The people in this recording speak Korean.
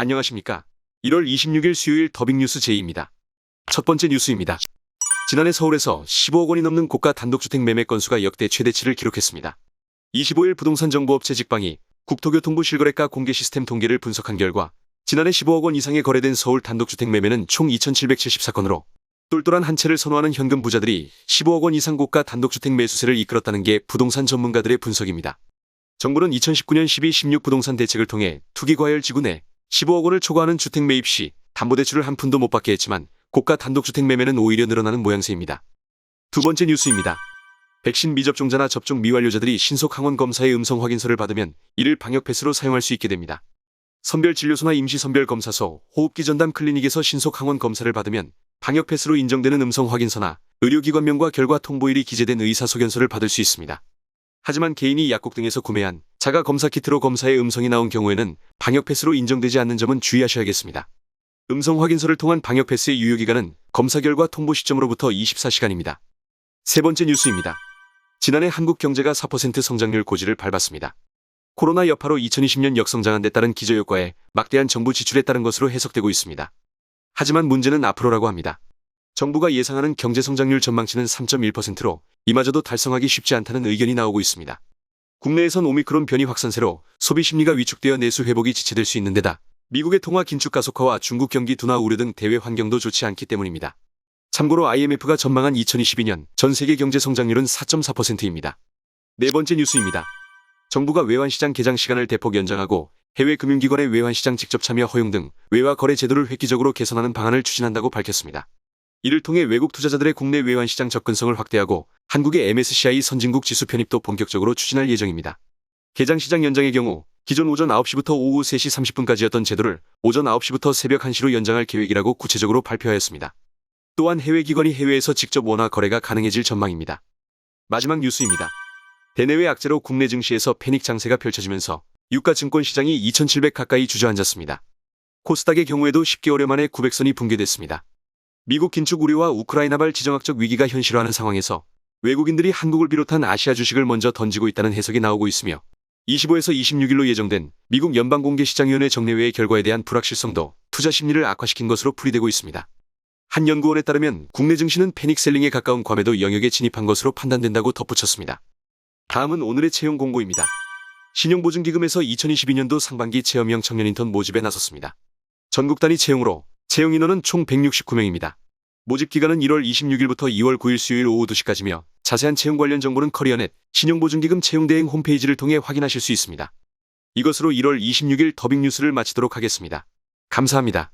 안녕하십니까. 1월 26일 수요일 더빅뉴스 제이입니다. 첫 번째 뉴스입니다. 지난해 서울에서 15억 원이 넘는 고가 단독주택 매매 건수가 역대 최대치를 기록했습니다. 25일 부동산 정보업체 직방이 국토교통부 실거래가 공개 시스템 통계를 분석한 결과 지난해 15억 원 이상의 거래된 서울 단독주택 매매는 총 2,774건으로 똘똘한 한 채를 선호하는 현금 부자들이 15억 원 이상 고가 단독주택 매수세를 이끌었다는 게 부동산 전문가들의 분석입니다. 정부는 2019년 12-16 부동산 대책을 통해 투기과열지구 내 15억 원을 초과하는 주택 매입 시 담보대출을 한 푼도 못 받게 했지만 고가 단독주택 매매는 오히려 늘어나는 모양새입니다. 두 번째 뉴스입니다. 백신 미접종자나 접종 미완료자들이 신속 항원 검사의 음성 확인서를 받으면 이를 방역 패스로 사용할 수 있게 됩니다. 선별진료소나 임시선별검사소, 호흡기 전담 클리닉에서 신속 항원 검사를 받으면 방역 패스로 인정되는 음성 확인서나 의료기관명과 결과 통보일이 기재된 의사소견서를 받을 수 있습니다. 하지만 개인이 약국 등에서 구매한 자가 검사 키트로 검사의 음성이 나온 경우에는 방역 패스로 인정되지 않는 점은 주의하셔야겠습니다. 음성 확인서를 통한 방역 패스의 유효기간은 검사 결과 통보 시점으로부터 24시간입니다. 세 번째 뉴스입니다. 지난해 한국 경제가 4% 성장률 고지를 밟았습니다. 코로나 여파로 2020년 역성장한 데 따른 기저효과에 막대한 정부 지출에 따른 것으로 해석되고 있습니다. 하지만 문제는 앞으로라고 합니다. 정부가 예상하는 경제성장률 전망치는 3.1%로 이마저도 달성하기 쉽지 않다는 의견이 나오고 있습니다. 국내에선 오미크론 변이 확산세로 소비 심리가 위축되어 내수 회복이 지체될 수 있는 데다 미국의 통화 긴축 가속화와 중국 경기 둔화 우려 등 대외 환경도 좋지 않기 때문입니다. 참고로 IMF가 전망한 2022년 전 세계 경제 성장률은 4.4%입니다. 네 번째 뉴스입니다. 정부가 외환시장 개장 시간을 대폭 연장하고 해외 금융기관의 외환시장 직접 참여 허용 등 외화 거래 제도를 획기적으로 개선하는 방안을 추진한다고 밝혔습니다. 이를 통해 외국 투자자들의 국내 외환시장 접근성을 확대하고 한국의 MSCI 선진국 지수 편입도 본격적으로 추진할 예정입니다. 개장 시장 연장의 경우 기존 오전 9시부터 오후 3시 30분까지였던 제도를 오전 9시부터 새벽 1시로 연장할 계획이라고 구체적으로 발표하였습니다. 또한 해외 기관이 해외에서 직접 원화 거래가 가능해질 전망입니다. 마지막 뉴스입니다. 대내외 악재로 국내 증시에서 패닉 장세가 펼쳐지면서 유가 증권 시장이 2,700 가까이 주저앉았습니다. 코스닥의 경우에도 10개월 만에 900선이 붕괴됐습니다. 미국 긴축 우려와 우크라이나발 지정학적 위기가 현실화하는 상황에서 외국인들이 한국을 비롯한 아시아 주식을 먼저 던지고 있다는 해석이 나오고 있으며 25에서 26일로 예정된 미국 연방공개시장위원회 정례회의 결과에 대한 불확실성도 투자 심리를 악화시킨 것으로 풀이되고 있습니다. 한 연구원에 따르면 국내 증시는 패닉셀링에 가까운 과매도 영역에 진입한 것으로 판단된다고 덧붙였습니다. 다음은 오늘의 채용 공고입니다. 신용보증기금에서 2022년도 상반기 체험형 청년 인턴 모집에 나섰습니다. 전국 단위 채용으로 채용 인원은 총 169명입니다. 모집 기간은 1월 26일부터 2월 9일 수요일 오후 2시까지며 자세한 채용 관련 정보는 커리어넷 신용보증기금 채용대행 홈페이지를 통해 확인하실 수 있습니다. 이것으로 1월 26일 더빅뉴스를 마치도록 하겠습니다. 감사합니다.